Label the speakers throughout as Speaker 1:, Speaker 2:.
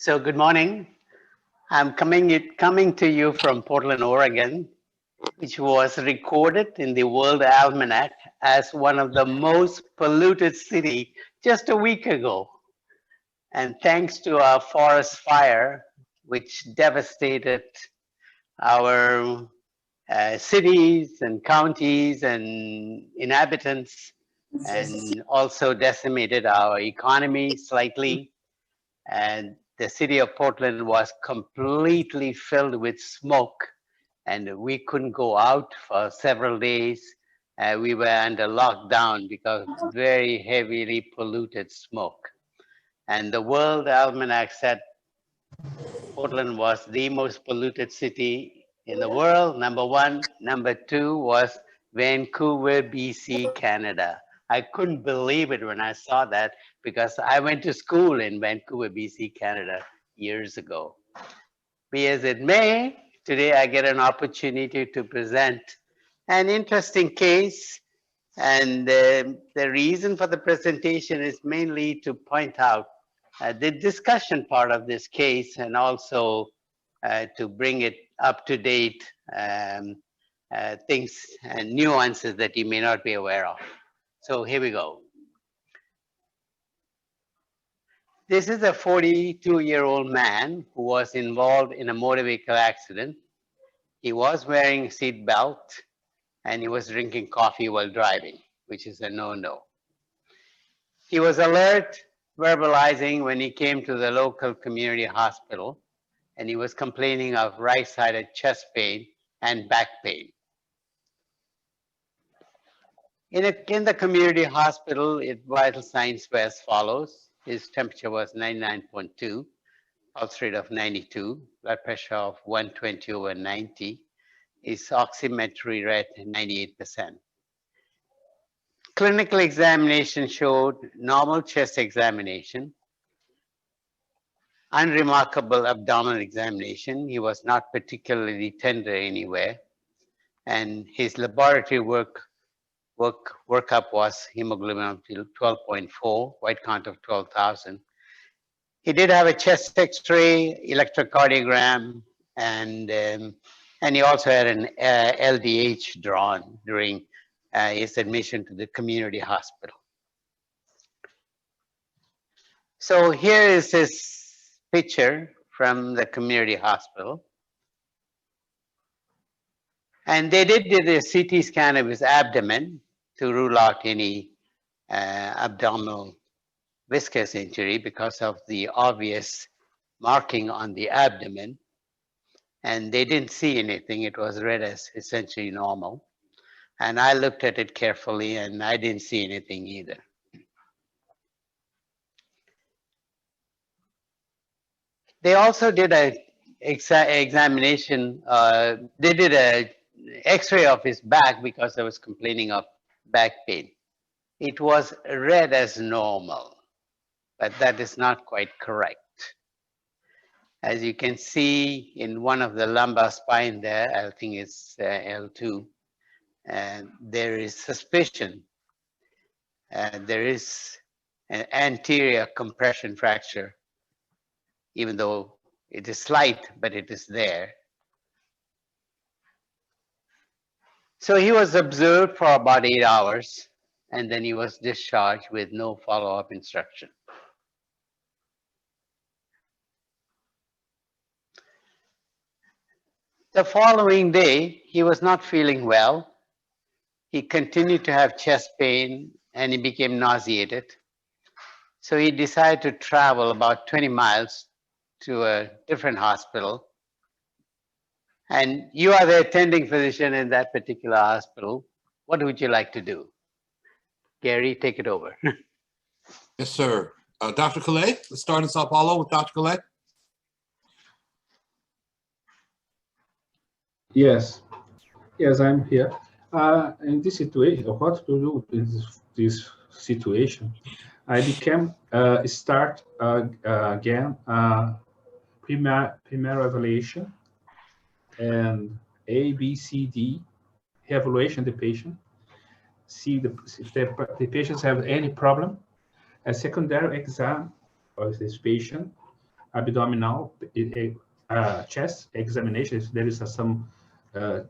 Speaker 1: So good morning. I'm coming to you from Portland, Oregon, which was recorded in the World Almanac as one of the most polluted city just a week ago. And thanks to a forest fire, which devastated our cities and counties and inhabitants, and also decimated our economy slightly. And the city of Portland was completely filled with smoke, and we couldn't go out for several days. We were under lockdown because of very heavily polluted smoke. And the World Almanac said Portland was the most polluted city in the world, number one. Number two was Vancouver, BC, Canada. I couldn't believe it when I saw that because I went to school in Vancouver, BC, Canada years ago. Be as it may, today I get an opportunity to present an interesting case. And the reason for the presentation is mainly to point out the discussion part of this case, and also to bring it up to date, things and nuances that you may not be aware of. So here we go. This is a 42-year-old man who was involved in a motor vehicle accident. He was wearing a seat belt and he was drinking coffee while driving, which is a no-no. He was alert, verbalizing when he came to the local community hospital, and he was complaining of right-sided chest pain and back pain. In the community hospital, his vital signs were as follows. His temperature was 99.2, pulse rate of 92, blood pressure of 120/90. His oximetry read 98%. Clinical examination showed normal chest examination, unremarkable abdominal examination. He was not particularly tender anywhere, and his laboratory workup was hemoglobin of 12.4, white count of 12,000. He did have a chest X-ray, electrocardiogram, and he also had an LDH drawn during his admission to the community hospital. So here is his picture from the community hospital. And they did a CT scan of his abdomen to rule out any abdominal viscous injury because of the obvious marking on the abdomen. And they didn't see anything. It was read as essentially normal. And I looked at it carefully and I didn't see anything either. They also did a examination. They did a X-ray of his back because I was complaining of back pain. It was read as normal, but that is not quite correct. As you can see in one of the lumbar spine there, I think it's L2, and there is suspicion. There is an anterior compression fracture, even though it is slight, but it is there. So he was observed for about 8 hours, and then he was discharged with no follow-up instruction. The following day, he was not feeling well. He continued to have chest pain and he became nauseated. So he decided to travel about 20 miles to a different hospital. And you are the attending physician in that particular hospital. What would you like to do? Gary, take it over.
Speaker 2: Yes, sir. Dr. Calais, let's start in Sao Paulo with Dr. Calais.
Speaker 3: Yes, I'm here. In this situation, what to do in this situation? I became start again primary evaluation and A, B, C, D, evaluation the patient, see if the patients have any problem. A secondary exam of this patient abdominal chest examination. There is some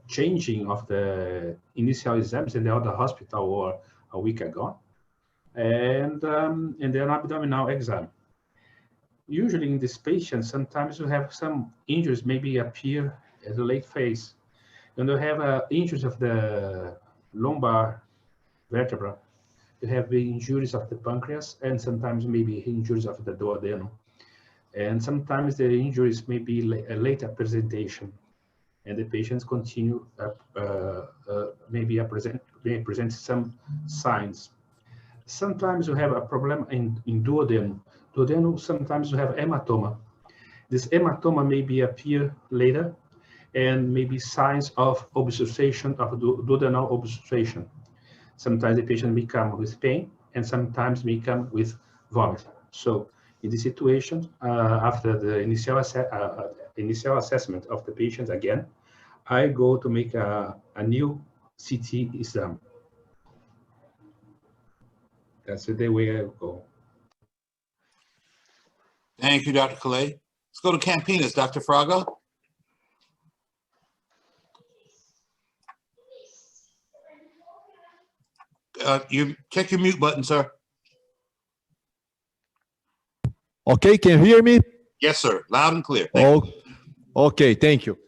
Speaker 3: changing of the initial exams in the other hospital or a week ago, and then abdominal exam. Usually in this patient, sometimes you have some injuries maybe appear at the late phase. And you have injuries of the lumbar vertebra. You have the injuries of the pancreas, and sometimes maybe injuries of the duodenum. And sometimes the injuries may be a later presentation, and the patients continue maybe present some signs. Sometimes you have a problem in duodenum. Duodenum, sometimes you have hematoma. This hematoma may appear later, and maybe signs of obstruction, of duodenal obstruction. Sometimes the patient may come with pain, and sometimes may come with vomit. So in this situation, after the initial assessment of the patient again, I go to make a new CT exam. That's the way I go.
Speaker 2: Thank you, Dr. Calais. Let's go to Campinas, Dr. Fraga. You check your mute button, sir.
Speaker 4: Okay, can you hear me?
Speaker 2: Yes, sir. Loud and clear. Thank you.
Speaker 4: Okay, thank you.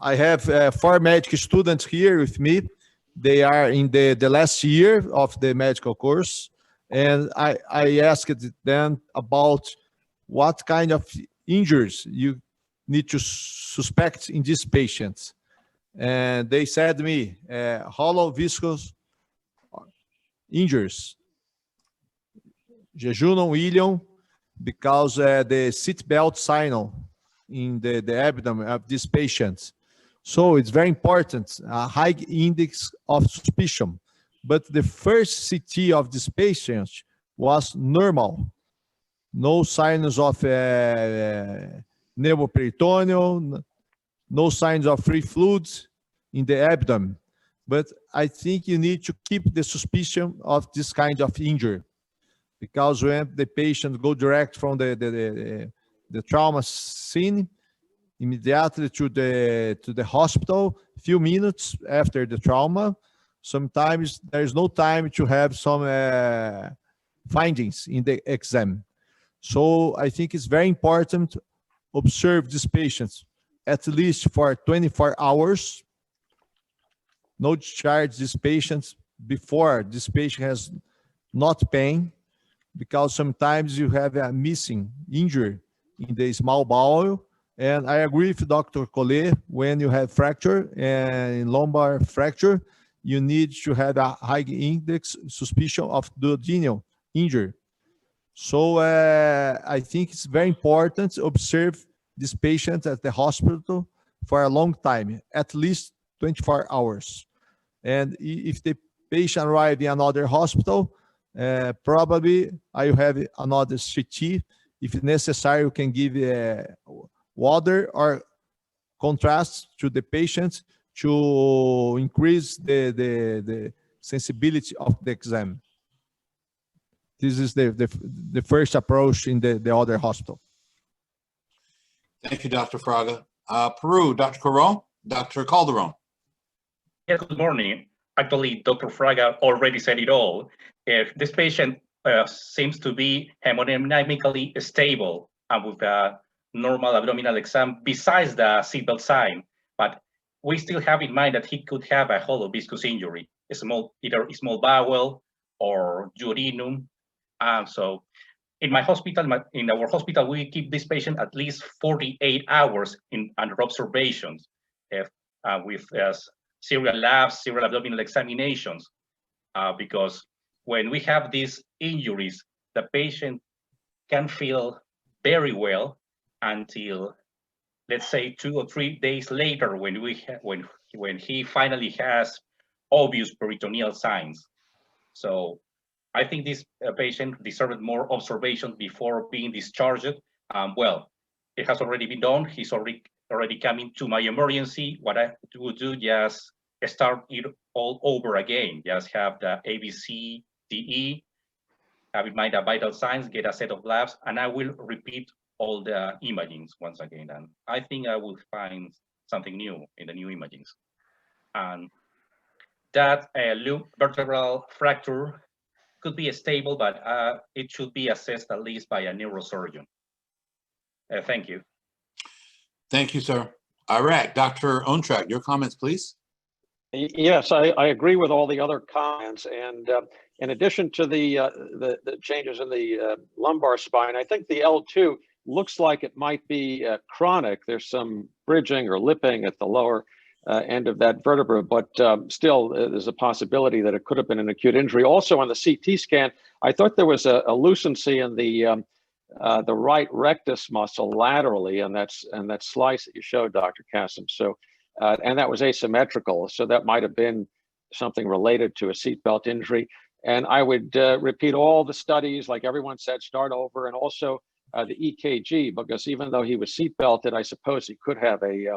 Speaker 4: I have 4 medical students here with me. They are in the last year of the medical course. And I asked them about what kind of injuries you need to suspect in these patients. And they said to me, hollow viscous injuries, jejunum ileum, because the seatbelt signal in the abdomen of these patients. So it's very important, a high index of suspicion. But the first CT of this patient was normal. No signs of pneumoperitoneal, no signs of free fluids in the abdomen. But I think you need to keep the suspicion of this kind of injury, because when the patient go direct from the trauma scene immediately to the hospital, few minutes after the trauma, sometimes there is no time to have some findings in the exam. So I think it's very important to observe these patients at least for 24 hours. No discharge these patients before this patient has not pain, because sometimes you have a missing injury in the small bowel. And I agree with Dr. Collet, when you have fracture and lumbar fracture, you need to have a high index suspicion of duodenal injury. So I think it's very important to observe this patient at the hospital for a long time, at least 24 hours. And if the patient arrives in another hospital, probably I will have another CT. If necessary, you can give water or contrast to the patient to increase the sensibility of the exam. This is the first approach in the other hospital.
Speaker 2: Thank you, Dr. Fraga. Peru, Dr. Caron, Dr. Calderon.
Speaker 5: Yes, good morning. Actually, Dr. Fraga already said it all. If this patient seems to be hemodynamically stable and with a normal abdominal exam besides the seatbelt sign, but we still have in mind that he could have a hollow viscous injury, either a small bowel or duodenum. So in my hospital, in our hospital, we keep this patient at least 48 hours under observations with serial labs, serial abdominal examinations, because when we have these injuries, the patient can feel very well until, let's say, 2 or 3 days later, when he finally has obvious peritoneal signs. So I think this patient deserved more observation before being discharged. Well, it has already been done. He's already coming to my emergency. What I would do, just start it all over again. Just have the ABCDE, have in mind the vital signs, get a set of labs, and I will repeat all the imagings once again. And I think I will find something new in the new imagings. And that loop vertebral fracture could be stable, but it should be assessed at least by a neurosurgeon. Thank you.
Speaker 2: Thank you, sir. All right, Dr. Ontrack, your comments, please.
Speaker 6: Yes, I agree with all the other comments. And in addition to the changes in the lumbar spine, I think the L2 looks like it might be chronic. There's some bridging or lipping at the lower end of that vertebra, but still there's a possibility that it could have been an acute injury. Also on the CT scan, I thought there was a lucency in the right rectus muscle laterally, and that slice that you showed, Dr. Cassim. So, and that was asymmetrical. So that might have been something related to a seatbelt injury. And I would repeat all the studies, like everyone said, start over, and also the EKG, because even though he was seatbelted, I suppose he could have a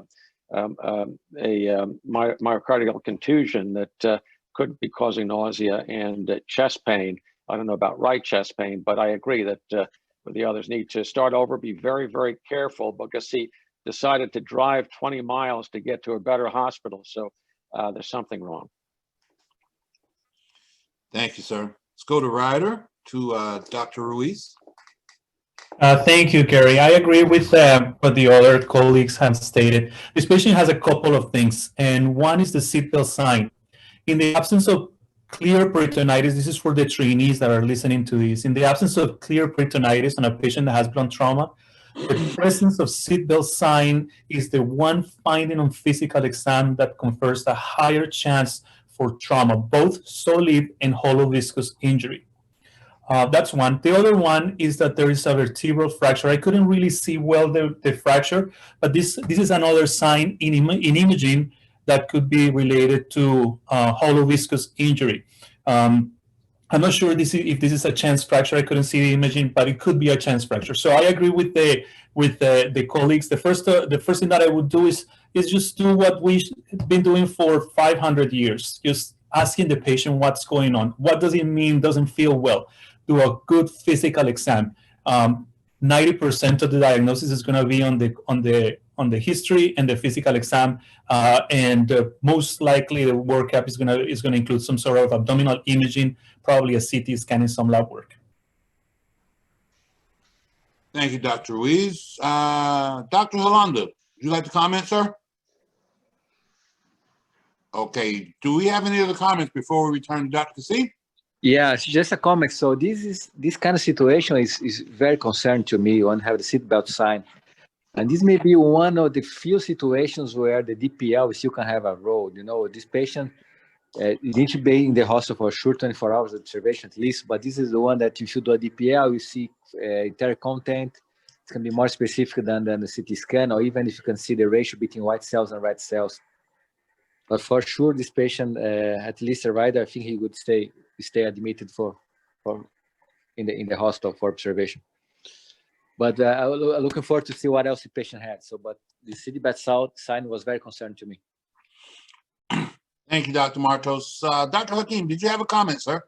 Speaker 6: myocardial contusion that could be causing nausea and chest pain. I don't know about right chest pain, but I agree that the others need to start over, be very, very careful, because he decided to drive 20 miles to get to a better hospital. So there's something wrong.
Speaker 2: Thank you, sir. Let's go to Ryder, to Dr. Ruiz.
Speaker 7: Thank you, Gary. I agree with what the other colleagues have stated. This patient has a couple of things, and one is the seatbelt sign. In the absence of clear peritonitis, this is for the trainees that are listening to this. In the absence of clear peritonitis on a patient that has blunt trauma, the presence of seatbelt sign is the one finding on physical exam that confers a higher chance for trauma, both solid and hollow viscous injury. That's one. The other one is that there is a vertebral fracture. I couldn't really see well the fracture, but this is another sign in imaging that could be related to hollow viscous injury. I'm not sure if this is a chance fracture. I couldn't see the imaging, but it could be a chance fracture. So I agree with the colleagues. The first thing that I would do is just do what we've been doing for 500 years. Just asking the patient what's going on. What does it mean? Doesn't feel well. Do a good physical exam. 90% of the diagnosis is going to be on the history and the physical exam, and most likely the workup is going to include some sort of abdominal imaging, probably a CT scan and some lab work.
Speaker 2: Thank you, Dr. Ruiz. Dr. Holanda, would you like to comment, sir? Okay. Do we have any other comments before we return to Dr. Cassim?
Speaker 8: Yeah, just a comment. So this kind of situation is very concerning to me. When have the seatbelt sign, and this may be one of the few situations where the DPL still can have a role. You know, this patient need to be in the hospital for sure 24 hours observation at least. But this is the one that you should do a DPL. You see interior content. It can be more specific than the CT scan, or even if you can see the ratio between white cells and red cells. But for sure, this patient, at least a rider, I think he would stay admitted for in the hospital for observation. But I'm looking forward to see what else the patient had. So, but the seatbelt sign was very concerning to me.
Speaker 2: Thank you, Dr. Marttos. Dr. Hakim, did you have a comment, sir?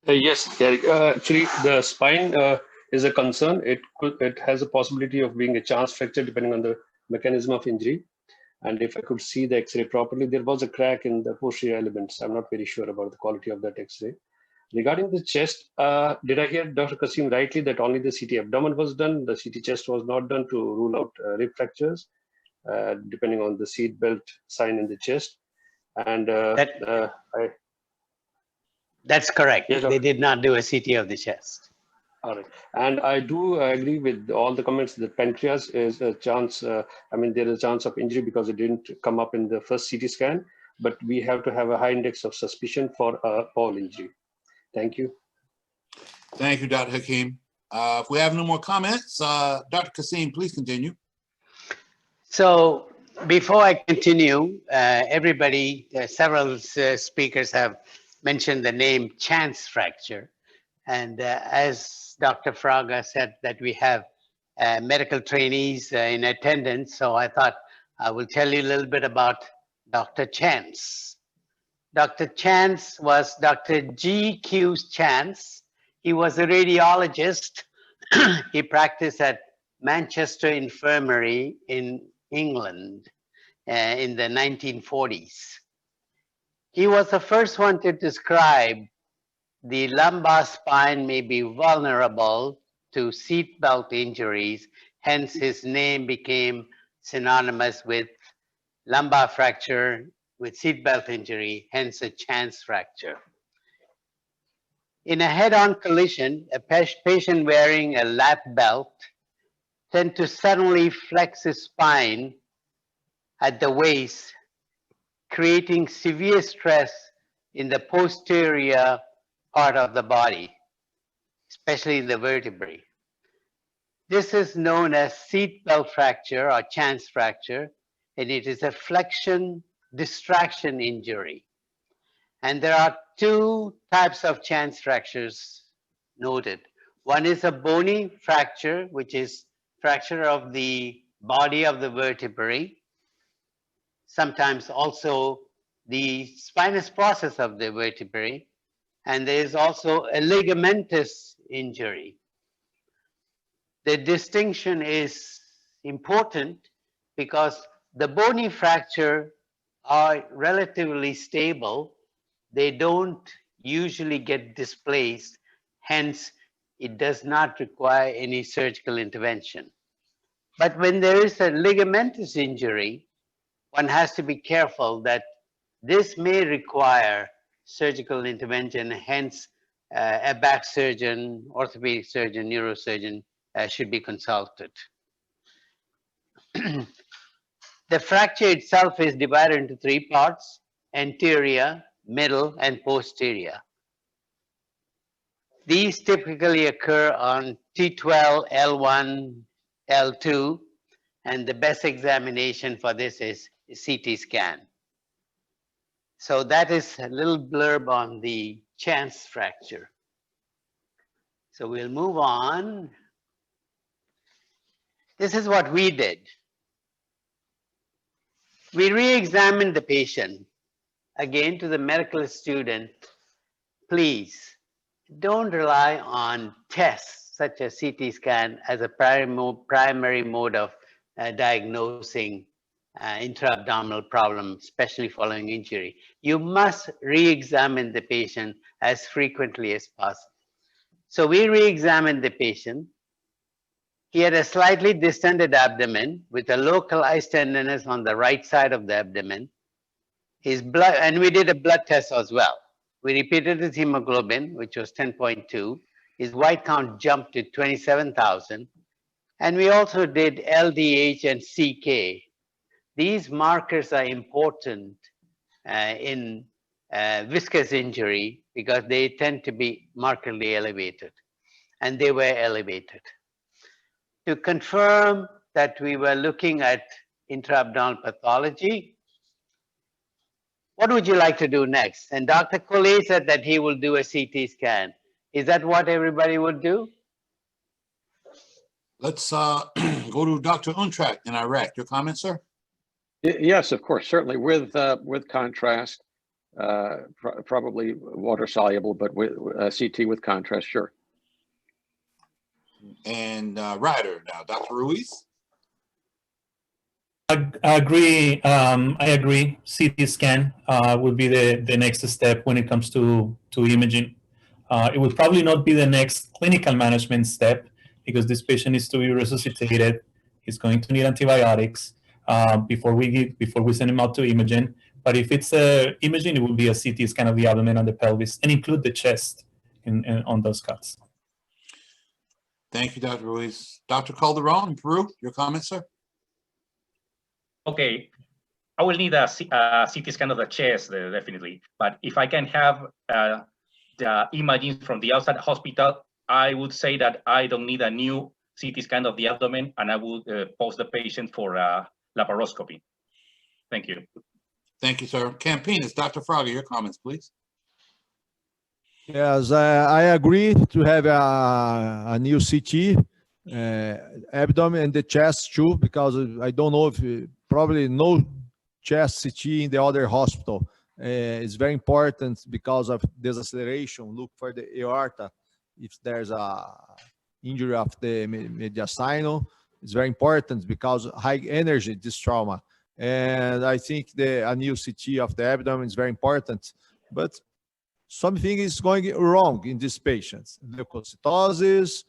Speaker 9: Yes, Derek. Actually, the spine is a concern. It has a possibility of being a chance fracture depending on the mechanism of injury. And if I could see the X-ray properly, there was a crack in the posterior elements. I'm not very sure about the quality of that X-ray. Regarding the chest, did I hear Dr. Cassim rightly that only the CT abdomen was done? The CT chest was not done to rule out rib fractures, depending on the seat belt sign in the chest. And
Speaker 1: that's correct.
Speaker 9: Yes,
Speaker 1: they did not do a CT of the chest.
Speaker 9: All right. And I do agree with all the comments that pancreas is a chance. I mean, there is a chance of injury because it didn't come up in the first CT scan, but we have to have a high index of suspicion for a bowel injury. Thank you.
Speaker 2: Thank you, Dr. Hakim. If we have no more comments, Dr. Cassim, please continue.
Speaker 1: So before I continue, everybody, several speakers have mentioned the name chance fracture. And as Dr. Fraga said that we have medical trainees in attendance, so I thought I will tell you a little bit about Dr. Chance. Dr. Chance was Dr. G.Q. Chance. He was a radiologist. He practiced at Manchester Infirmary in England in the 1940s. He was the first one to describe the lumbar spine may be vulnerable to seatbelt injuries, hence his name became synonymous with lumbar fracture with seatbelt injury, hence a chance fracture. In a head-on collision, a patient wearing a lap belt tends to suddenly flex his spine at the waist, creating severe stress in the posterior part of the body, especially in the vertebrae. This is known as seatbelt fracture or chance fracture, and it is a flexion distraction injury. And there are two types of chance fractures noted. One is a bony fracture, which is fracture of the body of the vertebrae, sometimes also the spinous process of the vertebrae, and there is also a ligamentous injury. The distinction is important because the bony fracture are relatively stable. They don't usually get displaced, hence it does not require any surgical intervention. But when there is a ligamentous injury, one has to be careful that this may require surgical intervention, hence a back surgeon, orthopedic surgeon, neurosurgeon should be consulted. The fracture itself is divided into three parts: anterior, middle, and posterior. These typically occur on T12, L1, L2, and the best examination for this is CT scan. So that is a little blurb on the chance fracture. So we'll move on. This is what we did. We re-examined the patient. Again, to the medical student, please don't rely on tests such as CT scan as a primary mode of diagnosing intra-abdominal problem, especially following injury. You must re-examine the patient as frequently as possible. So we re-examined the patient. He had a slightly distended abdomen with a localized tenderness on the right side of the abdomen. His blood, and we did a blood test as well. We repeated his hemoglobin, which was 10.2. His white count jumped to 27,000. And we also did LDH and CK. These markers are important in viscous injury because they tend to be markedly elevated, and they were elevated. To confirm that we were looking at intra-abdominal pathology, what would you like to do next? And Dr. Collet said that he will do a CT scan. Is that what everybody would do?
Speaker 2: Let's go to Dr. Untrak in Iraq. Your comment, sir?
Speaker 6: Yes, of course, certainly with contrast, probably water soluble, but with CT with contrast, sure.
Speaker 2: And Ryder now, Dr. Ruiz?
Speaker 7: I agree. I agree. CT scan would be the next step when it comes to imaging. It would probably not be the next clinical management step because this patient needs to be resuscitated. He's going to need antibiotics before we send him out to imaging. But if it's imaging, it will be a CT scan of the abdomen and the pelvis, and include the chest on those cuts.
Speaker 2: Thank you, Dr. Ruiz. Dr. Calderon in Peru, your comment, sir?
Speaker 5: Okay, I will need a CT scan of the chest, definitely. But if I can have the imaging from the outside hospital, I would say that I don't need a new CT scan of the abdomen, and I would post the patient for laparoscopy. Thank you.
Speaker 2: Thank you, sir. Campinas, Dr. Fraga, your comments, please.
Speaker 4: Yes, I agree to have a new CT, abdomen and the chest too, because I don't know if probably no chest CT in the other hospital. It's very important because of deceleration. Look for the aorta if there's a injury of the mediastinal, is very important because high energy, this trauma. And I think a new CT of the abdomen is very important. But something is going wrong in these patients. Leukocytosis,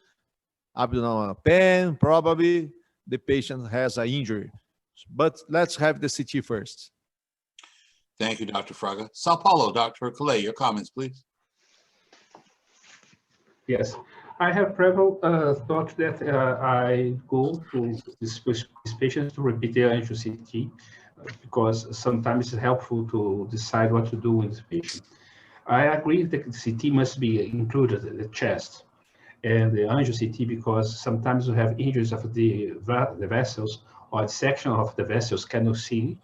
Speaker 4: abdominal pain, probably the patient has an injury. But let's have the CT first.
Speaker 2: Thank you, Dr. Fraga. Sao Paulo, Dr. Calais, your comments, please.
Speaker 3: Yes, I have several thoughts that I go to these patients to repeat their angio CT because sometimes it's helpful to decide what to do with the patient. I agree that the CT must be included in the chest and the angio CT because sometimes we have injuries of the vessels or the section of the vessels cannot see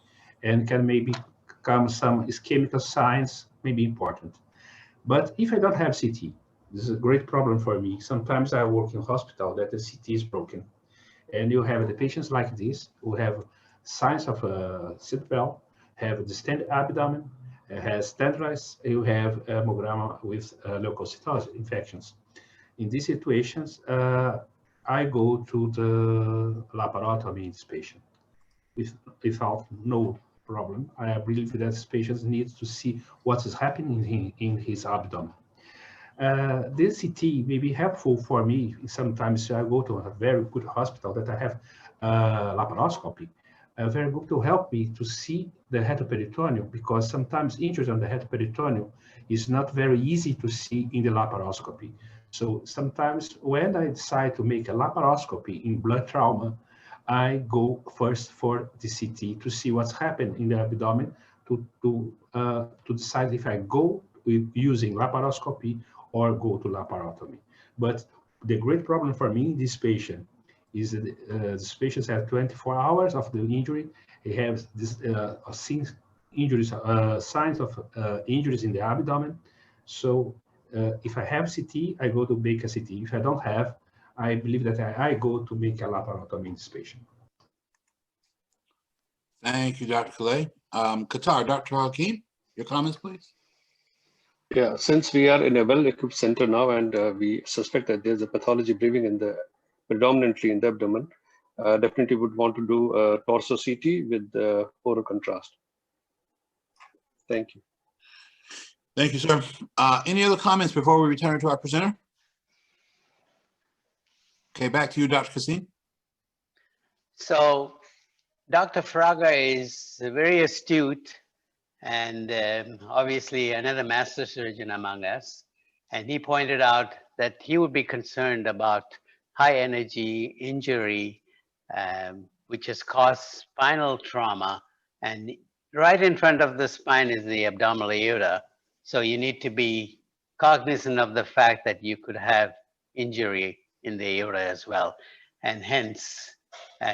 Speaker 3: and can maybe come some ischemic signs may be important. But if I don't have CT, this is a great problem for me. Sometimes I work in hospital that the CT is broken. And you have the patients like this who have signs of a seatbelt, have a distended abdomen, has tenderness, you have a hemogram with leukocytosis infections. In these situations, I go to the laparotomy in this patient without no problem. I believe that this patient needs to see what is happening in his abdomen. This CT may be helpful for me. Sometimes I go to a very good hospital that I have laparoscopy, very good to help me to see the heteroperitoneum because sometimes injuries on the heteroperitoneum is not very easy to see in the laparoscopy. So sometimes when I decide to make a laparoscopy in blood trauma, I go first for the CT to see what's happened in the abdomen to decide if I go with using laparoscopy or go to laparotomy. But the great problem for me in this patient is that this patient has 24 hours of the injury. He has this injuries, signs of injuries in the abdomen. So if I have CT, I go to make a CT. If I don't have, I believe that I go to make a laparotomy in this patient.
Speaker 2: Thank you, Dr. Calais. Qatar, Dr. Hakim, your comments, please.
Speaker 9: Yeah, since we are in a well-equipped center now and we suspect that there's a pathology brewing in the predominantly in the abdomen, definitely would want to do a torso CT with photo contrast. Thank you.
Speaker 2: Thank you, sir. Any other comments before we return to our presenter? Okay, back to you, Dr. Cassim.
Speaker 1: So Dr. Fraga is very astute and obviously another master surgeon among us. And he pointed out that he would be concerned about high energy injury, which has caused spinal trauma. And right in front of the spine is the abdominal aorta. So you need to be cognizant of the fact that you could have injury in the aorta as well. And hence,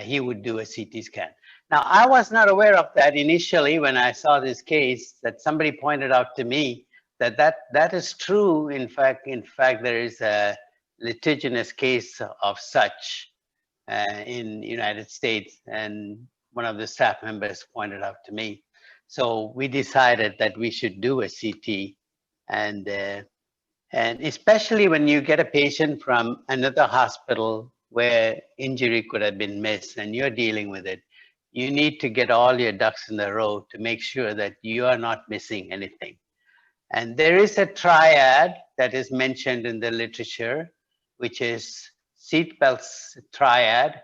Speaker 1: he would do a CT scan. Now, I was not aware of that initially when I saw this case, that somebody pointed out to me that is true. In fact, there is a litigious case of such in the United States, and one of the staff members pointed out to me. So we decided that we should do a CT, and especially when you get a patient from another hospital where injury could have been missed and you're dealing with it, you need to get all your ducks in a row to make sure that you are not missing anything. And there is a triad that is mentioned in the literature, which is seatbelts triad,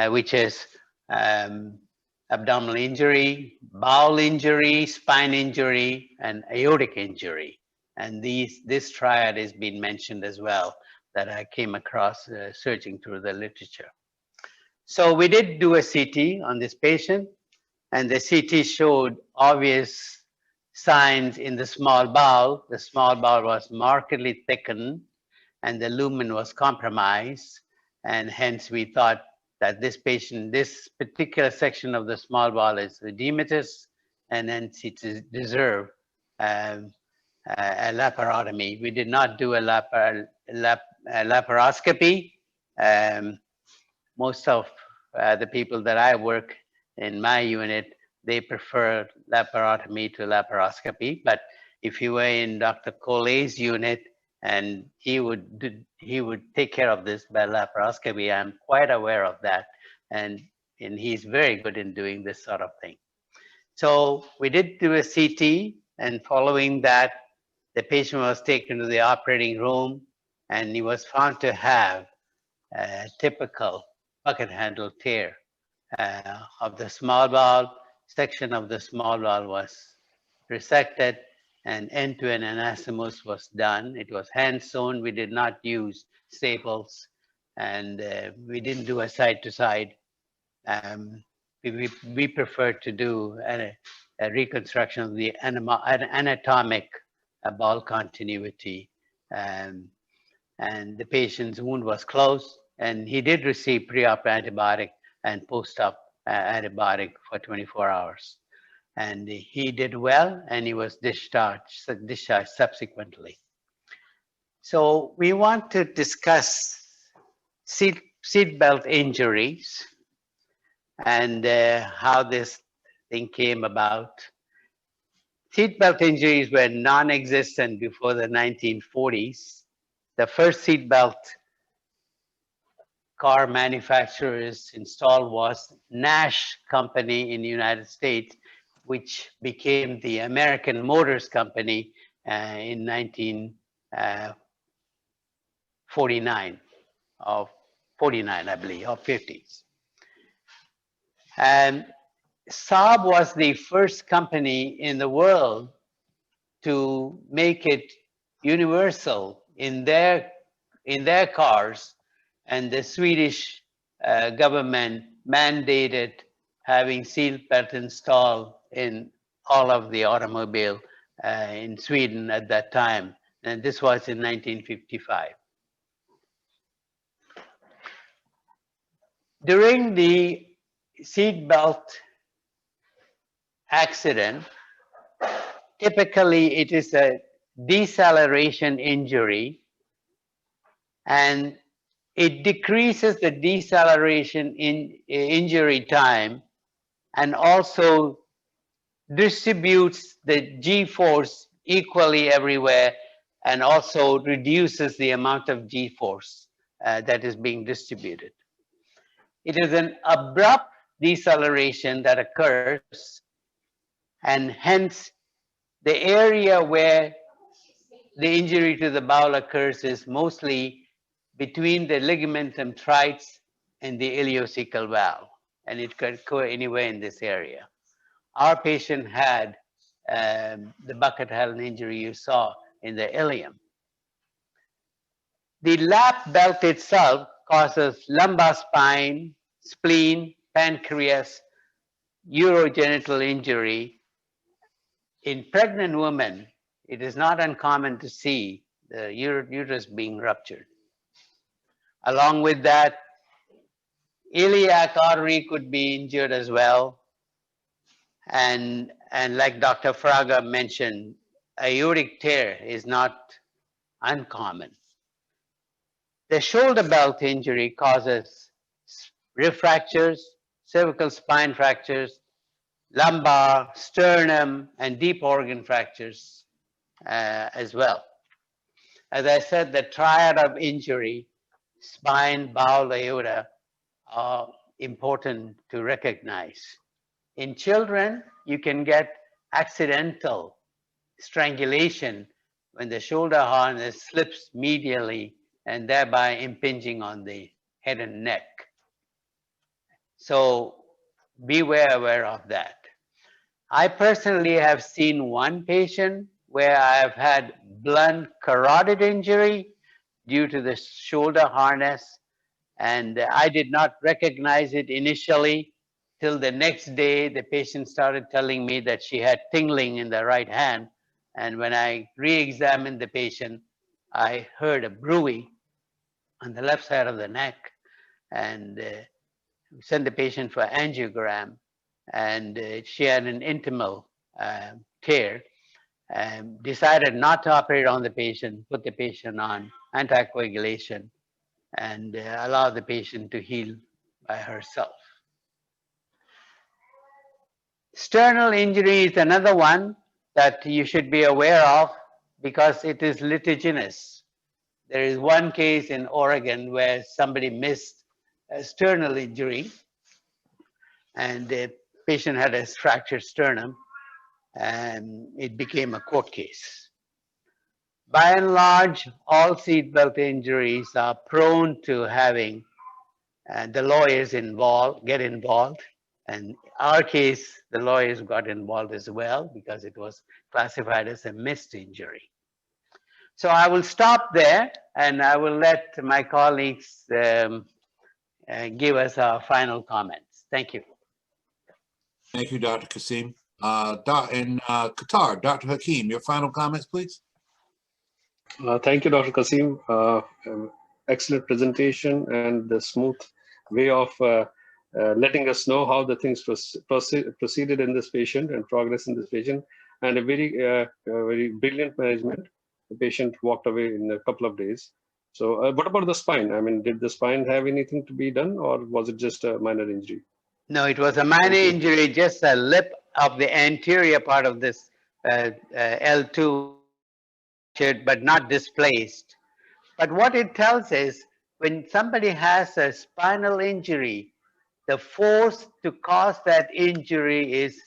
Speaker 1: which is abdominal injury, bowel injury, spine injury, and aortic injury. And this triad has been mentioned as well that I came across searching through the literature. So we did do a CT on this patient, and the CT showed obvious signs in the small bowel. The small bowel was markedly thickened, and the lumen was compromised, and hence we thought that this patient, this particular section of the small bowel is edematous, and hence it deserved a laparotomy. We did not do a laparoscopy. Most of the people that I work in my unit, they prefer laparotomy to laparoscopy. But if you were in Dr. Cole's unit, and he would take care of this by laparoscopy, I'm quite aware of that. and he's very good in doing this sort of thing. So we did do a CT, and following that, the patient was taken to the operating room, and he was found to have a typical bucket handle tear of the small bowel. Section of the small bowel was resected, and end-to-end anastomosis was done. It was hand-sewn. We did not use staples, and we didn't do a side-to-side. We preferred to do a reconstruction of the anatomic bowel continuity. And the patient's wound was closed, and he did receive pre-op antibiotic and post-op antibiotic for 24 hours. And he did well, and he was discharged subsequently. So we want to discuss seatbelt injuries and how this thing came about. Seatbelt injuries were non-existent before the 1940s. The first seatbelt car manufacturers installed was Nash Company in the United States, which became the American Motors Company in 1949, I believe, or 50s. And Saab was the first company in the world to make it universal in their cars, and the Swedish government mandated having seatbelt installed in all of the automobile in Sweden at that time, and this was in 1955. During the seatbelt accident, typically it is a deceleration injury, and it decreases the deceleration injury time and also distributes the G-force equally everywhere, and also reduces the amount of G-force that is being distributed. It is an abrupt deceleration that occurs, and hence the area where the injury to the bowel occurs is mostly between the ligamentum trites and the ileocecal valve, and it could occur anywhere in this area. Our patient had the bucket handle injury you saw in the ilium. The lap belt itself causes lumbar spine, spleen, pancreas, urogenital injury. In pregnant women, it is not uncommon to see the uterus being ruptured. Along with that, iliac artery could be injured as well. And like Dr. Fraga mentioned, aortic tear is not uncommon. The shoulder belt injury causes rib fractures, cervical spine fractures, lumbar, sternum, and deep organ fractures as well. As I said, the triad of injury, spine, bowel, aorta, are important to recognize. In children, you can get accidental strangulation when the shoulder harness slips medially and thereby impinging on the head and neck. So be aware of that. I personally have seen one patient where I have had blunt carotid injury due to the shoulder harness, and I did not recognize it initially till the next day. The patient started telling me that she had tingling in the right hand, and when I re-examined the patient, I heard a bruising on the left side of the neck, and sent the patient for angiogram, and she had an intimal tear, and decided not to operate on the patient, put the patient on anticoagulation, and allow the patient to heal by herself. Sternal injury is another one that you should be aware of because it is litigious. There is one case in Oregon where somebody missed a sternal injury, and the patient had a fractured sternum, and it became a court case. By and large, all seatbelt injuries are prone to having the lawyers get involved. And in our case, the lawyers got involved as well because it was classified as a missed injury. So I will stop there and I will let my colleagues give us our final comments. Thank you.
Speaker 2: Thank you, Dr. Cassim. In Qatar, Dr. Hakim, your final comments, please.
Speaker 9: Thank you, Dr. Cassim. Excellent presentation and the smooth way of letting us know how the things proceeded in this patient and progress in this patient, and a very brilliant management. The patient walked away in a couple of days. So what about the spine? I mean, did the spine have anything to be done, or was it just a minor injury?
Speaker 1: No, it was a minor injury, just a lip of the anterior part of this L2, but not displaced. But what it tells is when somebody has a spinal injury, the force to cause that injury is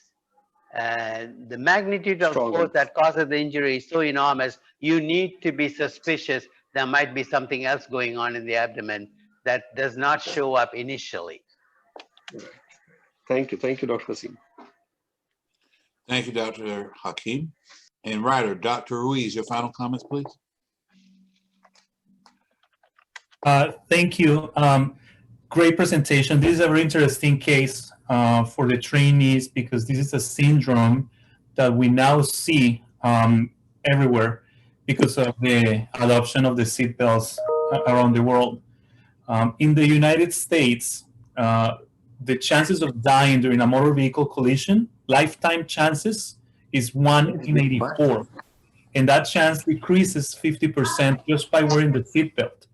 Speaker 1: the magnitude of force that causes the injury is so enormous, you need to be suspicious there might be something else going on in the abdomen that does not show up initially.
Speaker 9: Thank you, Dr. Cassim.
Speaker 2: Thank you, Dr. Hakim. And Ryder, Dr. Ruiz, your final comments, please.
Speaker 7: Thank you. Great presentation. This is a very interesting case for the trainees because this is a syndrome that we now see everywhere because of the adoption of the seatbelts around the world. In the United States, the chances of dying during a motor vehicle collision, lifetime chances, is 1 in 84. And that chance decreases 50% just by wearing the seatbelt.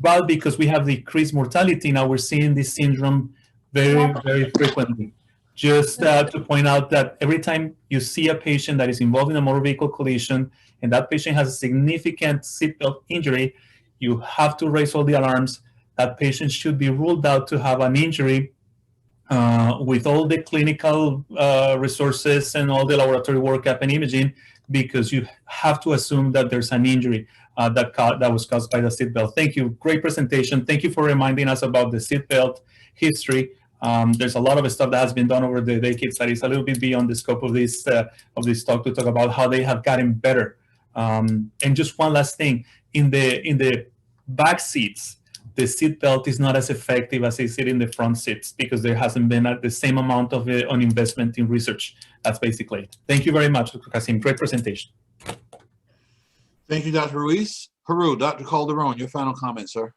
Speaker 7: But because we have decreased mortality, now we're seeing this syndrome very, very frequently. Just to point out that every time you see a patient that is involved in a motor vehicle collision and that patient has a significant seatbelt injury, you have to raise all the alarms. That patient should be ruled out to have an injury with all the clinical resources and all the laboratory workup and imaging, because you have to assume that there's an injury that was caused by the seatbelt. Thank you. Great presentation. Thank you for reminding us about the seatbelt history. There's a lot of stuff that has been done over the decades that is a little bit beyond the scope of this talk to talk about how they have gotten better. And just one last thing, in the back seats, the seatbelt is not as effective as is it in the front seats because there hasn't been the same amount of an investment in research. That's basically it. Thank you very much, Dr. Cassim. Great presentation.
Speaker 2: Thank you, Dr. Ruiz. Peru, Dr. Calderon, your final comments, sir.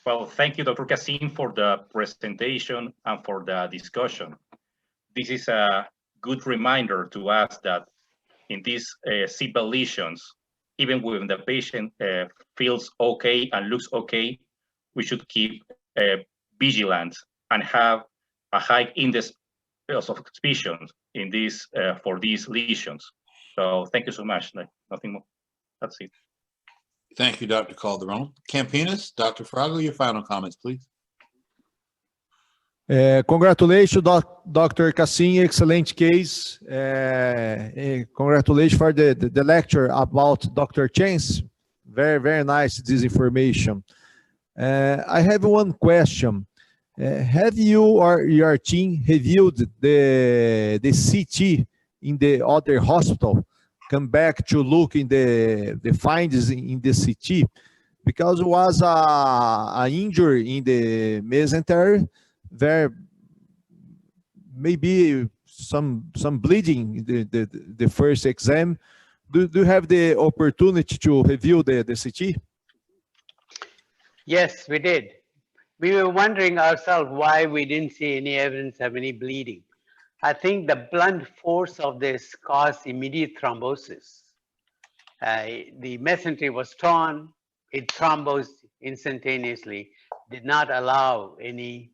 Speaker 5: Well, thank you, Dr. Cassim, for the presentation and for the discussion. This is a good reminder to us that in these seatbelt lesions, even when the patient feels okay and looks okay, we should keep vigilant and have a high index of suspicion in this for these lesions. So thank you so much. Nothing more. That's it.
Speaker 2: Thank you, Dr. Calderon. Campinas, Dr. Frago, your final comments, please.
Speaker 4: Congratulations, Dr. Cassim, excellent case. Congratulations for the lecture about Dr. Chance. Very, very nice, this information. I have one question. Have you or your team reviewed the CT in the other hospital? Come back to look in the findings in the CT? Because it was an injury in the mesentery, there maybe some bleeding the first exam. Do you have the opportunity to review the CT?
Speaker 1: Yes, we did. We were wondering ourselves why we didn't see any evidence of any bleeding. I think the blunt force of this caused immediate thrombosis. The mesentery was torn, it thrombosed instantaneously, did not allow any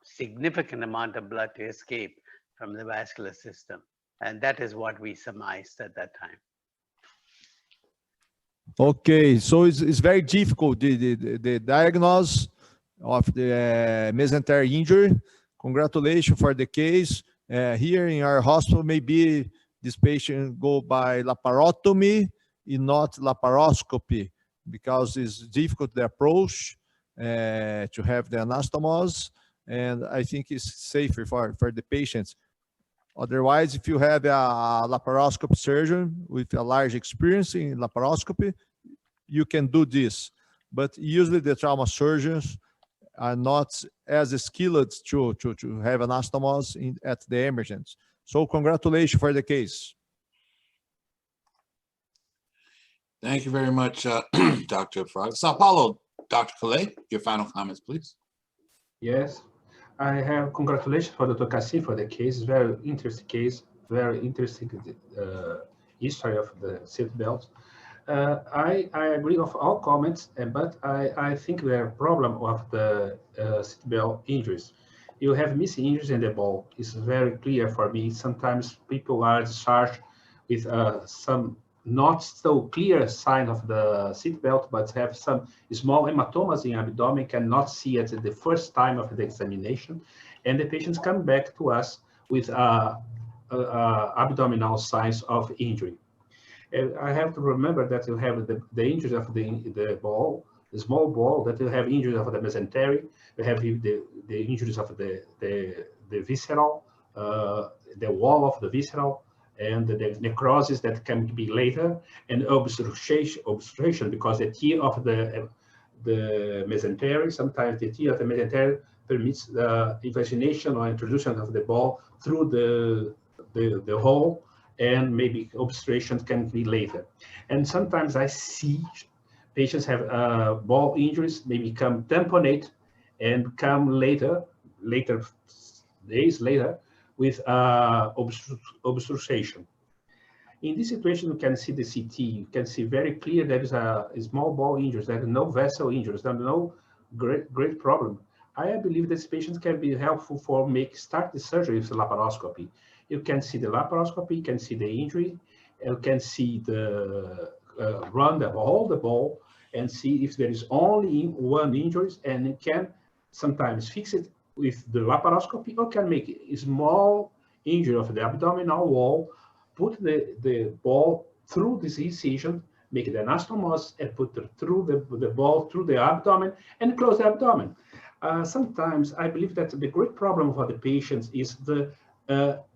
Speaker 1: significant amount of blood to escape from the vascular system. And that is what we surmised at that time.
Speaker 4: Okay, so it's very difficult, the diagnosis of the mesenteric injury congratulations for the case. Here in our hospital, maybe this patient go by laparotomy and not laparoscopy, because it's difficult the approach to have the anastomose, and I think it's safer for the patients. Otherwise, if you have a laparoscopy surgeon with a large experience in laparoscopy, you can do this. But usually the trauma surgeons are not as skilled to have anastomose at the emergence. So congratulations for the case.
Speaker 2: Thank you very much, Dr. Fraga. Sao Paulo, Dr. Calais, your final comments, please.
Speaker 3: Yes, I have congratulations for Dr. Cassim for the case. Very interesting case, very interesting history of the seatbelt. I agree with all comments, but I think there are a problem of the seatbelt injuries. You have missing injuries in the ball. It's very clear for me. Sometimes people are discharged with some not so clear sign of the seatbelt, but have some small hematomas in abdomen, cannot see it at the first time of the examination, and the patients come back to us with abdominal signs of injury. And I have to remember that you have the injuries of the ball, the small ball, that you have injuries of the mesentery, you have the injuries of the visceral, the wall of the visceral, and the necrosis that can be later, and obstruction because the tear of the mesentery, sometimes the tear of the mesentery permits the invagination or introduction of the ball through the hole, and maybe obstruction can be later. And sometimes I see patients have ball injuries, maybe come tamponate and come later days later, with obstruction. In this situation, you can see the CT. You can see very clear there is a small ball injuries. There are no vessel injuries. There are no great problem. I believe this patient can be helpful for start the surgery with laparoscopy. You can see the laparoscopy, you can see the injury, you can see the hold the ball and see if there is only one injury, and you can sometimes fix it with the laparoscopy, or can make a small injury of the abdominal wall, put the ball through this incision, make the anastomose, and put the ball through the abdomen and close the abdomen. Sometimes I believe that the great problem for the patients is the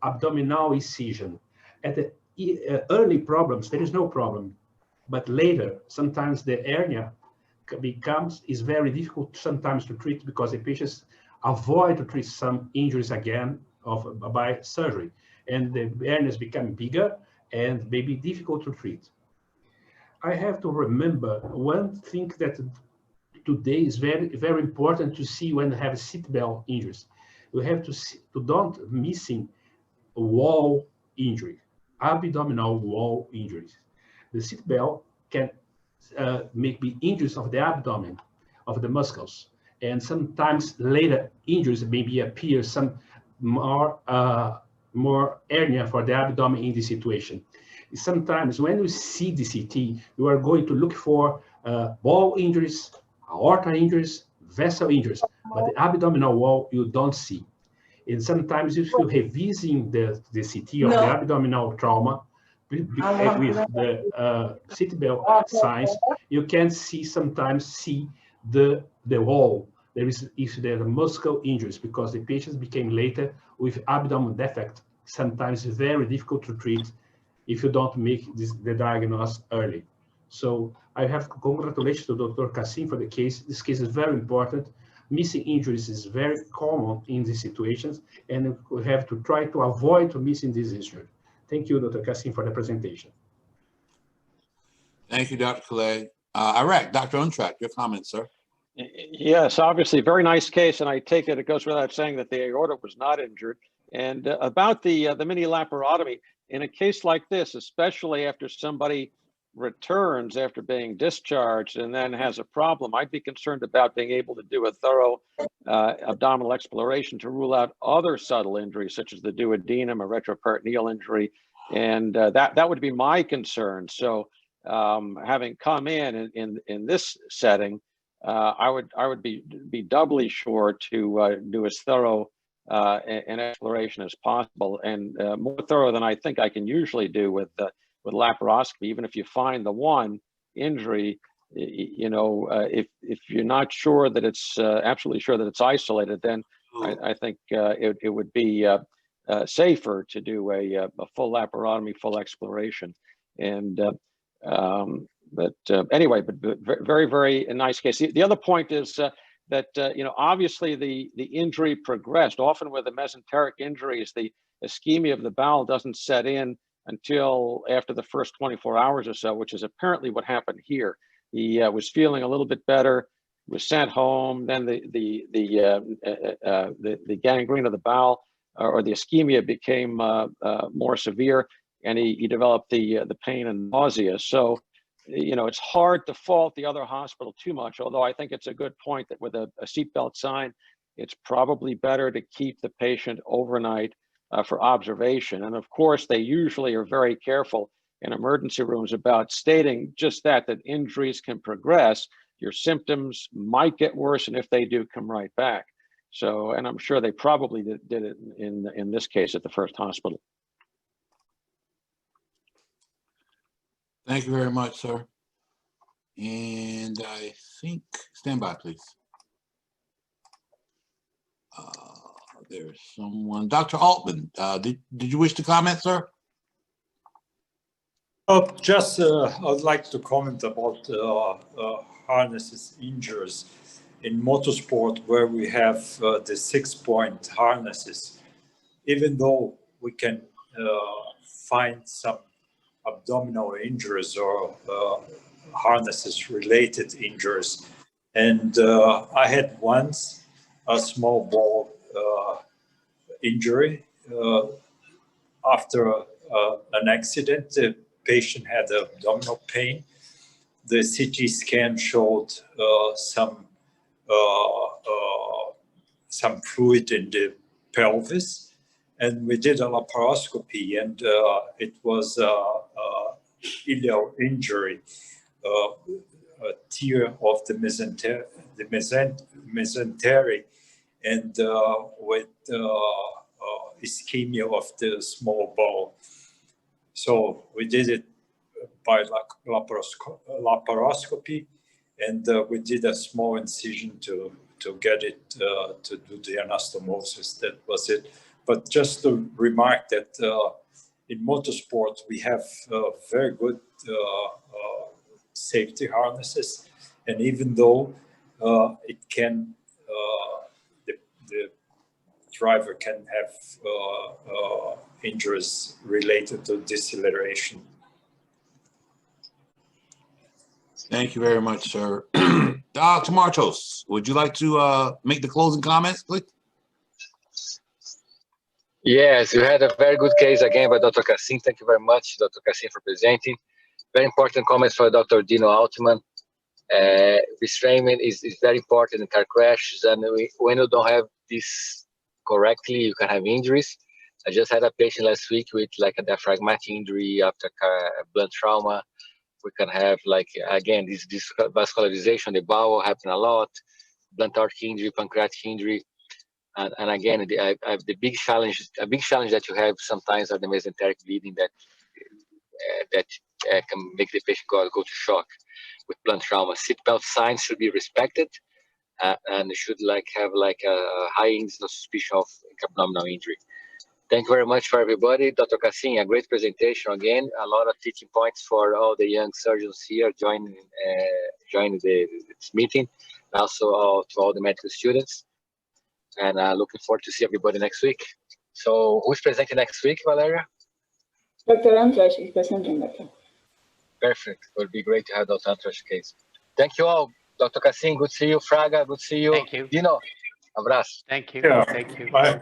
Speaker 3: abdominal incision. At the early problems, there is no problem, but later, sometimes the hernia is very difficult sometimes to treat because the patients avoid to treat some injuries again by surgery, and the hernias become bigger and may be difficult to treat. I have to remember one thing that today is very, very important to see when you have seatbelt injuries. You have to don't missing a wall injury, abdominal wall injuries. The seatbelt can make injuries of the abdomen, of the muscles, and sometimes later injuries maybe appear some more hernia for the abdomen in this situation. Sometimes when you see the CT, you are going to look for ball injuries, aorta injuries, vessel injuries, but the abdominal wall you don't see. And sometimes if you're revising the CT of the abdominal trauma with the seatbelt signs, you can sometimes see the wall. If there are muscle injuries, because the patients became later with abdominal defect, sometimes very difficult to treat if you don't make the diagnosis early. So I have congratulations to Dr. Cassim for the case. This case is very important. Missing injuries is very common in these situations, and we have to try to avoid missing this issue. Thank you, Dr. Cassim, for the presentation.
Speaker 2: Thank you, Dr. Calais. Iraq, Dr. Untrack, your comments, sir.
Speaker 6: Yes, obviously, very nice case, and I take it goes without saying that the aorta was not injured. And about the mini laparotomy, in a case like this, especially after somebody returns after being discharged and then has a problem, I'd be concerned about being able to do a thorough abdominal exploration to rule out other subtle injuries, such as the duodenum or retroperitoneal injury, and that would be my concern. So, having come in this setting, I would be doubly sure to do as thorough an exploration as possible, and more thorough than I think I can usually do with laparoscopy. Even if you find the one injury, you know, if you're not sure that it's absolutely sure that it's isolated, then I think it would be safer to do a full laparotomy, full exploration. And anyway, but very, very nice case. The other point is that you know, obviously the injury progressed. Often with the mesenteric injuries, the ischemia of the bowel doesn't set in until after the first 24 hours or so, which is apparently what happened here. He was feeling a little bit better, was sent home. Then the gangrene of the bowel or the ischemia became more severe, and he developed the pain and nausea. So, you know, it's hard to fault the other hospital too much, although I think it's a good point that with a seatbelt sign, it's probably better to keep the patient overnight for observation. And of course, they usually are very careful in emergency rooms about stating just that injuries can progress, your symptoms might get worse, and if they do, come right back. So, and I'm sure they probably did it in this case at the first hospital.
Speaker 2: Thank you very much, sir. And I think, stand by, please. There's someone, Dr. Altman, did you wish to comment, sir?
Speaker 10: Just, I'd like to comment about harnesses injuries in motorsport, where we have the 6-point harnesses. Even though we can find some abdominal injuries or harnesses related injuries, and I had once a small ball injury after an accident. The patient had abdominal pain. The CT scan showed some fluid in the pelvis, and we did a laparoscopy, and it was ileal injury, a tear of the mesentery, and with ischemia of the small bowel. So we did it by laparoscopy, and we did a small incision to get it to do the anastomosis. That was it. But just to remark that in motorsport we have very good safety harnesses, and even though it can the driver can have injuries related to deceleration.
Speaker 2: Thank you very much, sir. Dr. Marttos, would you like to make the closing comments, please?
Speaker 8: Yes, you had a very good case again by Dr. Cassim. Thank you very much, Dr. Cassim, for presenting. Very important comments for Dr. Dino Altman. Restrainment is very important in car crashes, and when you don't have this correctly, you can have injuries. I just had a patient last week with like a diaphragmatic injury after blunt trauma. We can have like, again, this vascularization, the bowel happen a lot, blunt aortic injury, pancreatic injury. And again, the big challenge that you have sometimes are the mesenteric bleeding that can make the patient go to shock with blunt trauma. Seatbelt signs should be respected, and should have a high index of suspicion of abdominal injury. Thank you very much for everybody. Dr. Cassim, a great presentation again. A lot of teaching points for all the young surgeons here joining this meeting. Also to all the medical students. And looking forward to see everybody next week. So who's presenting next week, Valeria?
Speaker 11: Dr. Antrash is presenting, Doctor.
Speaker 8: Perfect. It would be great to have Dr. Antrash case. Thank you all. Dr. Cassim, good to see you. Fraga, good to see you.
Speaker 1: Thank you.
Speaker 8: Dino, abraço.
Speaker 1: Thank you.
Speaker 10: Yeah.
Speaker 1: Thank you.
Speaker 10: Bye.